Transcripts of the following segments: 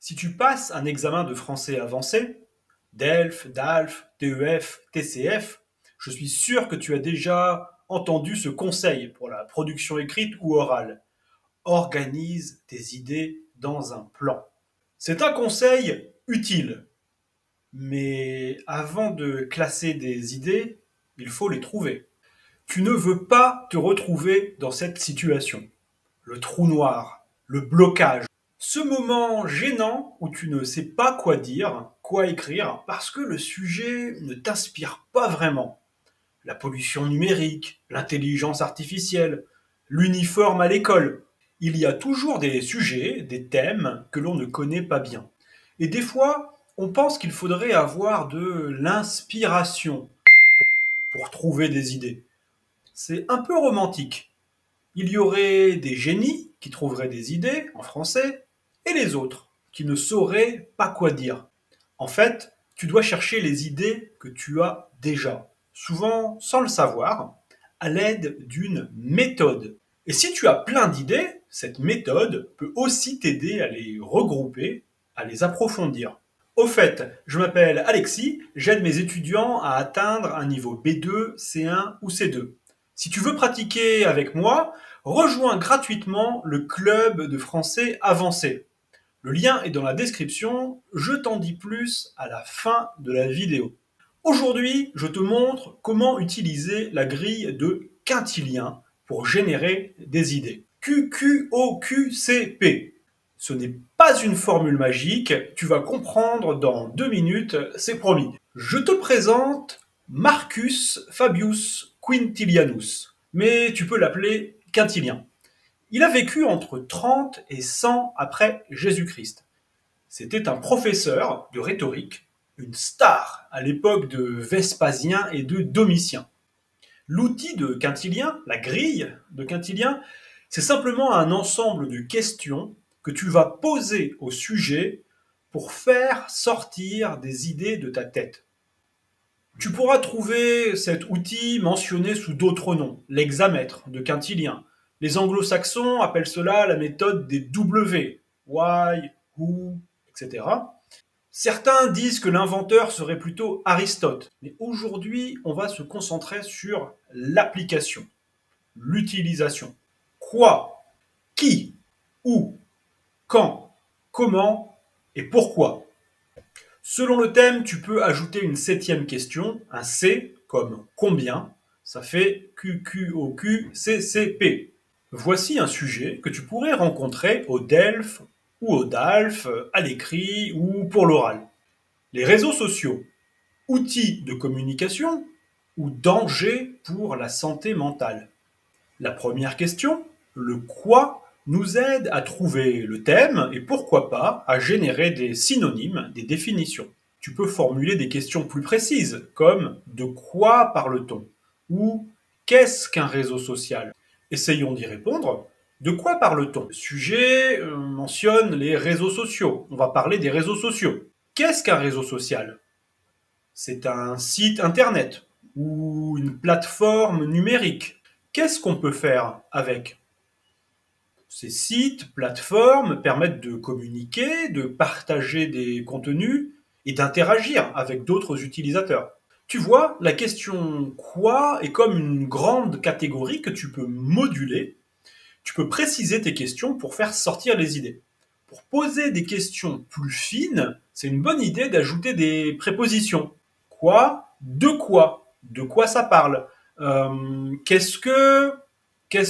Si tu passes un examen de français avancé, DELF, DALF, TEF, TCF, je suis sûr que tu as déjà entendu ce conseil pour la production écrite ou orale. Organise tes idées dans un plan. C'est un conseil utile, mais avant de classer des idées, il faut les trouver. Tu ne veux pas te retrouver dans cette situation. Le trou noir, le blocage. Ce moment gênant où tu ne sais pas quoi dire, quoi écrire, parce que le sujet ne t'inspire pas vraiment. La pollution numérique, l'intelligence artificielle, l'uniforme à l'école. Il y a toujours des sujets, des thèmes que l'on ne connaît pas bien. Et des fois, on pense qu'il faudrait avoir de l'inspiration pour trouver des idées. C'est un peu romantique. Il y aurait des génies qui trouveraient des idées en français et les autres qui ne sauraient pas quoi dire. En fait, tu dois chercher les idées que tu as déjà, souvent sans le savoir, à l'aide d'une méthode. Et si tu as plein d'idées, cette méthode peut aussi t'aider à les regrouper, à les approfondir. Au fait, je m'appelle Alexis, j'aide mes étudiants à atteindre un niveau B2, C1 ou C2. Si tu veux pratiquer avec moi, rejoins gratuitement le club de français avancé. Le lien est dans la description, je t'en dis plus à la fin de la vidéo. Aujourd'hui, je te montre comment utiliser la grille de Quintilien pour générer des idées. QQOQCP. Ce n'est pas une formule magique, tu vas comprendre dans 2 minutes, c'est promis. Je te présente Marcus Fabius Quintilianus, mais tu peux l'appeler Quintilien. Il a vécu entre 30 et 100 après Jésus-Christ. C'était un professeur de rhétorique, une star à l'époque de Vespasien et de Domitien. L'outil de Quintilien, la grille de Quintilien, c'est simplement un ensemble de questions que tu vas poser au sujet pour faire sortir des idées de ta tête. Tu pourras trouver cet outil mentionné sous d'autres noms, l'hexamètre de Quintilien. Les anglo-saxons appellent cela la méthode des W, why, who, etc. Certains disent que l'inventeur serait plutôt Aristote, mais aujourd'hui, on va se concentrer sur l'application, l'utilisation. Quoi, qui, où, quand, comment et pourquoi. Selon le thème, tu peux ajouter une 7e question, un C comme combien, ça fait QQOQCCP. Voici un sujet que tu pourrais rencontrer au DELF ou au DALF, à l'écrit ou pour l'oral. Les réseaux sociaux, outils de communication ou danger pour la santé mentale. La première question, le quoi, nous aide à trouver le thème et pourquoi pas à générer des synonymes, des définitions. Tu peux formuler des questions plus précises comme de quoi parle-t-on ou qu'est-ce qu'un réseau social. Essayons d'y répondre. De quoi parle-t-on? Le sujet mentionne les réseaux sociaux. On va parler des réseaux sociaux. Qu'est-ce qu'un réseau social? C'est un site internet ou une plateforme numérique. Qu'est-ce qu'on peut faire avec? Ces sites, plateformes permettent de communiquer, de partager des contenus et d'interagir avec d'autres utilisateurs. Tu vois, la question quoi est comme une grande catégorie que tu peux moduler. Tu peux préciser tes questions pour faire sortir les idées. Pour poser des questions plus fines, c'est une bonne idée d'ajouter des prépositions. Quoi? De quoi? De quoi ça parle? Qu'est-ce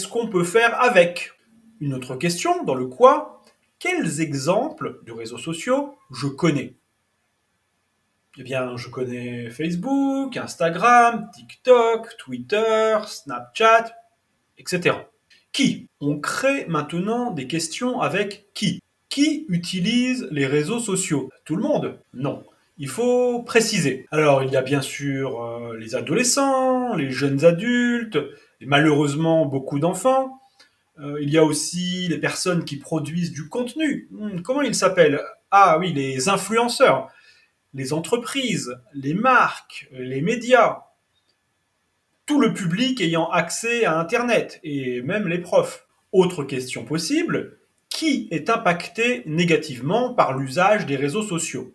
qu'on peut faire avec? Une autre question dans le quoi? Quels exemples de réseaux sociaux je connais? Eh bien, je connais Facebook, Instagram, TikTok, Twitter, Snapchat, etc. Qui? On crée maintenant des questions avec qui? Qui utilise les réseaux sociaux? Tout le monde? Non. Il faut préciser. Alors, il y a bien sûr les adolescents, les jeunes adultes, et malheureusement beaucoup d'enfants. Il y a aussi les personnes qui produisent du contenu. Comment ils s'appellent? Ah oui, les influenceurs, les entreprises, les marques, les médias, tout le public ayant accès à Internet, et même les profs. Autre question possible, Qui est impacté négativement par l'usage des réseaux sociaux?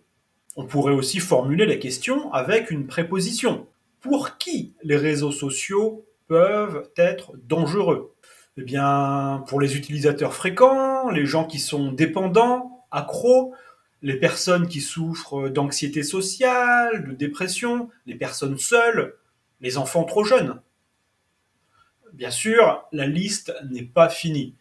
On pourrait aussi formuler la question avec une préposition. Pour qui les réseaux sociaux peuvent être dangereux? Eh bien, pour les utilisateurs fréquents, les gens qui sont dépendants, accros, les personnes qui souffrent d'anxiété sociale, de dépression, les personnes seules, les enfants trop jeunes. Bien sûr, la liste n'est pas finie.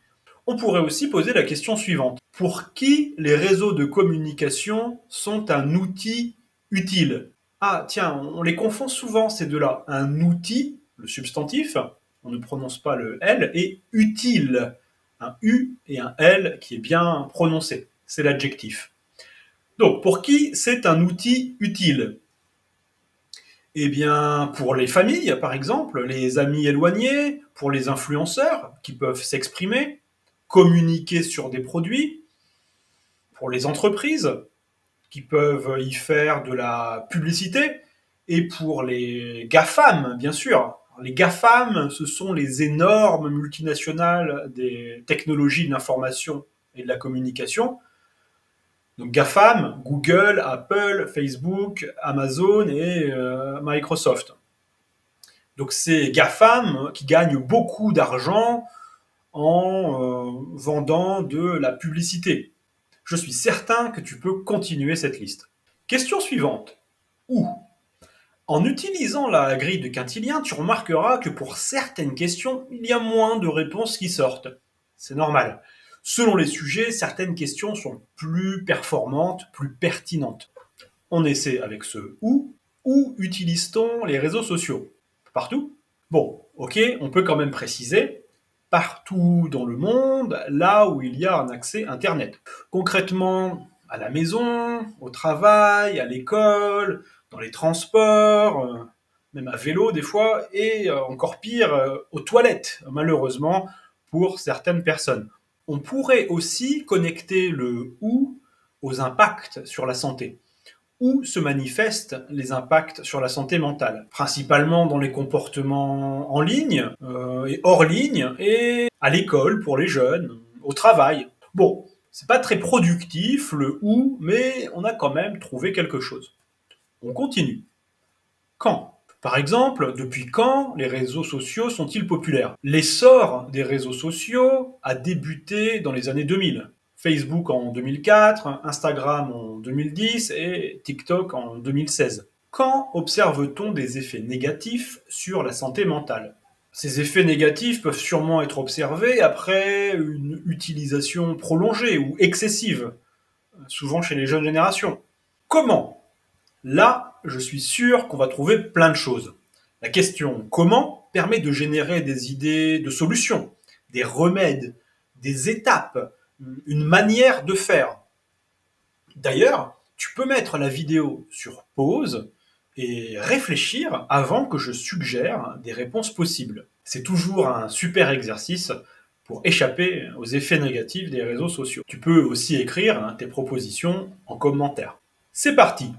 On pourrait aussi poser la question suivante. Pour qui les réseaux de communication sont un outil utile? Ah, tiens, on les confond souvent ces deux-là. Un outil, le substantif, on ne prononce pas le L, et utile, un U et un L qui est bien prononcé. C'est l'adjectif. Donc, pour qui c'est un outil utile? Eh bien, pour les familles, par exemple, les amis éloignés, pour les influenceurs qui peuvent s'exprimer, communiquer sur des produits, pour les entreprises qui peuvent y faire de la publicité, et pour les GAFAM, bien sûr. Les GAFAM, ce sont les énormes multinationales des technologies de l'information et de la communication. Donc GAFAM, Google, Apple, Facebook, Amazon et Microsoft. Donc c'est GAFAM qui gagnent beaucoup d'argent en vendant de la publicité. Je suis certain que tu peux continuer cette liste. Question suivante. Où? En utilisant la grille de Quintilien, tu remarqueras que pour certaines questions, il y a moins de réponses qui sortent. C'est normal. Selon les sujets, certaines questions sont plus performantes, plus pertinentes. On essaie avec ce où utilise-t-on les réseaux sociaux? Partout? Bon, ok, on peut quand même préciser partout dans le monde, là où il y a un accès Internet. Concrètement, à la maison, au travail, à l'école, dans les transports, même à vélo des fois, et encore pire, aux toilettes, malheureusement, pour certaines personnes. On pourrait aussi connecter le ou aux impacts sur la santé. Où se manifestent les impacts sur la santé mentale? Principalement dans les comportements en ligne et hors ligne, et à l'école pour les jeunes, au travail. Bon, c'est pas très productif le où, mais on a quand même trouvé quelque chose. On continue. Quand? Par exemple, depuis quand les réseaux sociaux sont-ils populaires? L'essor des réseaux sociaux a débuté dans les années 2000. Facebook en 2004, Instagram en 2010 et TikTok en 2016. Quand observe-t-on des effets négatifs sur la santé mentale? Ces effets négatifs peuvent sûrement être observés après une utilisation prolongée ou excessive, souvent chez les jeunes générations. Comment? Là, je suis sûr qu'on va trouver plein de choses. La question comment permet de générer des idées de solutions, des remèdes, des étapes, une manière de faire. D'ailleurs, tu peux mettre la vidéo sur pause et réfléchir avant que je suggère des réponses possibles. C'est toujours un super exercice pour échapper aux effets négatifs des réseaux sociaux. Tu peux aussi écrire tes propositions en commentaire. C'est parti!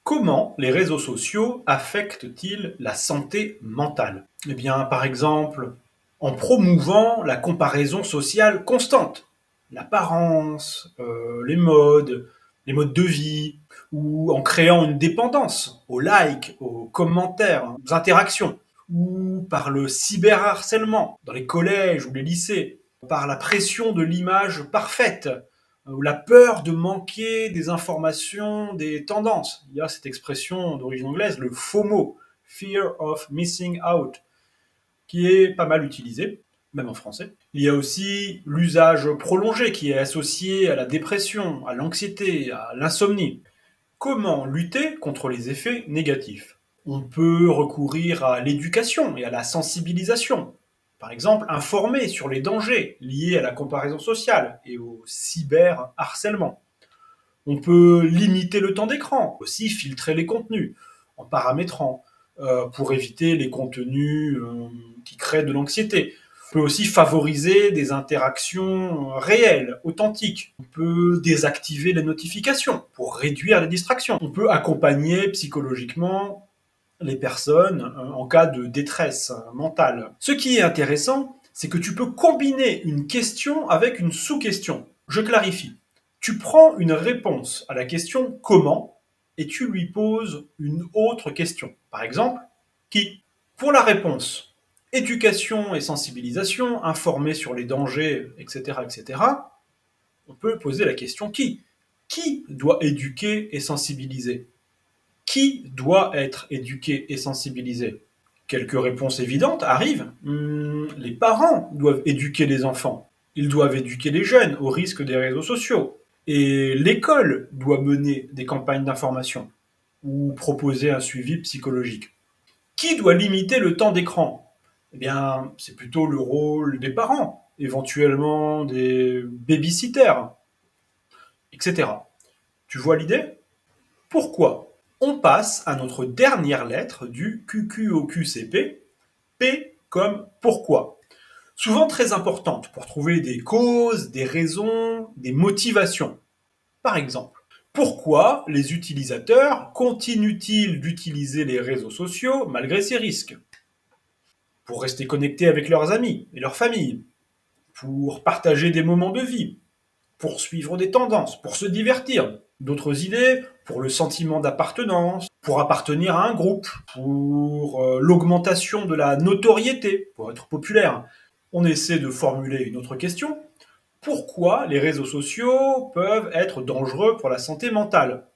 Comment les réseaux sociaux affectent-ils la santé mentale? Eh bien, par exemple, en promouvant la comparaison sociale constante, l'apparence, les modes de vie, ou en créant une dépendance aux likes, aux commentaires, aux interactions, ou par le cyberharcèlement dans les collèges ou les lycées, par la pression de l'image parfaite, ou la peur de manquer des informations, des tendances. Il y a cette expression d'origine anglaise, le FOMO, Fear of Missing Out, qui est pas mal utilisée, même en français. Il y a aussi l'usage prolongé qui est associé à la dépression, à l'anxiété, à l'insomnie. Comment lutter contre les effets négatifs? On peut recourir à l'éducation et à la sensibilisation. Par exemple, informer sur les dangers liés à la comparaison sociale et au cyberharcèlement. On peut limiter le temps d'écran, aussi filtrer les contenus en paramétrant pour éviter les contenus qui créent de l'anxiété. On peut aussi favoriser des interactions réelles, authentiques. On peut désactiver les notifications pour réduire les distractions. On peut accompagner psychologiquement les personnes en cas de détresse mentale. Ce qui est intéressant, c'est que tu peux combiner une question avec une sous-question. Je clarifie. Tu prends une réponse à la question « Comment ?» et tu lui poses une autre question. Par exemple, « Qui ?» Pour la réponse « Éducation et sensibilisation, informer sur les dangers, etc. etc. », on peut poser la question « Qui ?» Qui doit éduquer et sensibiliser? Qui doit être éduqué et sensibilisé? Quelques réponses évidentes arrivent. Les parents doivent éduquer les enfants. Ils doivent éduquer les jeunes au risque des réseaux sociaux. Et l'école doit mener des campagnes d'information ou proposer un suivi psychologique. Qui doit limiter le temps d'écran? Eh bien, c'est plutôt le rôle des parents, éventuellement des babysitters, etc. Tu vois l'idée? Pourquoi? On passe à notre dernière lettre du QQOQCP, P comme pourquoi. Souvent très importante pour trouver des causes, des raisons, des motivations. Par exemple, pourquoi les utilisateurs continuent-ils d'utiliser les réseaux sociaux malgré ces risques? Pour rester connectés avec leurs amis et leur famille, pour partager des moments de vie, pour suivre des tendances, pour se divertir. D'autres idées, pour le sentiment d'appartenance, pour appartenir à un groupe, pour l'augmentation de la notoriété, pour être populaire. On essaie de formuler une autre question. Pourquoi les réseaux sociaux peuvent être dangereux pour la santé mentale?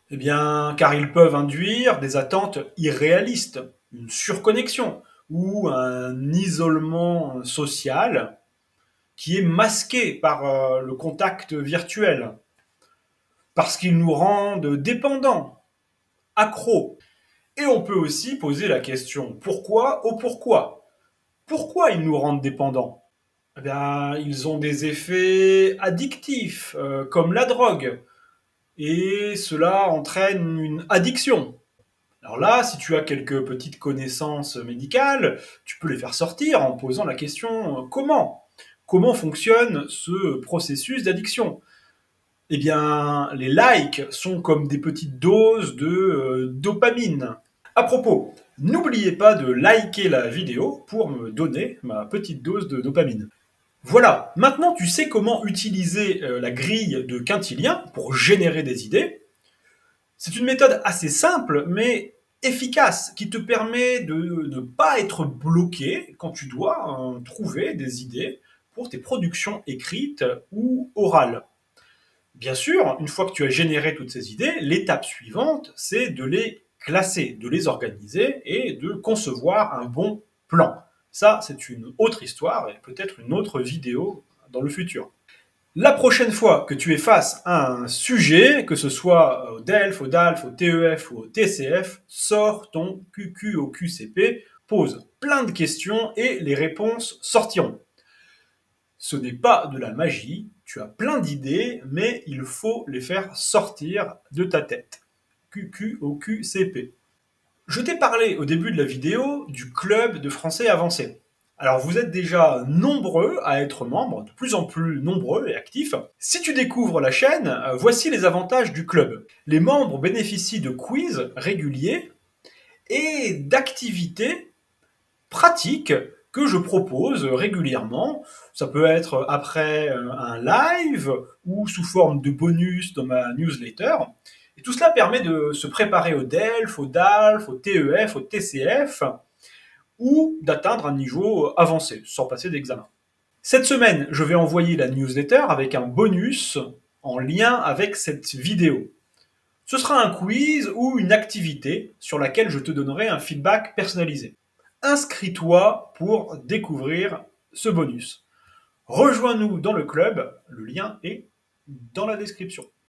Eh bien, car ils peuvent induire des attentes irréalistes, une surconnexion ou un isolement social qui est masqué par le contact virtuel, parce qu'ils nous rendent dépendants, accros. Et on peut aussi poser la question pourquoi au pourquoi. Pourquoi ils nous rendent dépendants? Eh bien, ils ont des effets addictifs, comme la drogue, et cela entraîne une addiction. Alors là, si tu as quelques petites connaissances médicales, tu peux les faire sortir en posant la question comment? Comment fonctionne ce processus d'addiction? Eh bien, les likes sont comme des petites doses de dopamine. À propos, n'oubliez pas de liker la vidéo pour me donner ma petite dose de dopamine. Voilà, maintenant tu sais comment utiliser la grille de Quintilien pour générer des idées. C'est une méthode assez simple, mais efficace, qui te permet de ne pas être bloqué quand tu dois trouver des idées pour tes productions écrites ou orales. Bien sûr, une fois que tu as généré toutes ces idées, l'étape suivante, c'est de les classer, de les organiser et de concevoir un bon plan. Ça, c'est une autre histoire et peut-être une autre vidéo dans le futur. La prochaine fois que tu es face à un sujet, que ce soit au DELF, au DALF, au TEF ou au TCF, sors ton QQ au QCP, pose plein de questions et les réponses sortiront. Ce n'est pas de la magie, tu as plein d'idées, mais il faut les faire sortir de ta tête. QQ au QCP. Je t'ai parlé au début de la vidéo du club de français avancé. Alors vous êtes déjà nombreux à être membres, de plus en plus nombreux et actifs. Si tu découvres la chaîne, voici les avantages du club. Les membres bénéficient de quiz réguliers et d'activités pratiques que je propose régulièrement. Ça peut être après un live ou sous forme de bonus dans ma newsletter. Et tout cela permet de se préparer au DELF, au DALF, au TEF, au TCF, ou d'atteindre un niveau avancé, sans passer d'examen. Cette semaine, je vais envoyer la newsletter avec un bonus en lien avec cette vidéo. Ce sera un quiz ou une activité sur laquelle je te donnerai un feedback personnalisé. Inscris-toi pour découvrir ce bonus. Rejoins-nous dans le club, le lien est dans la description.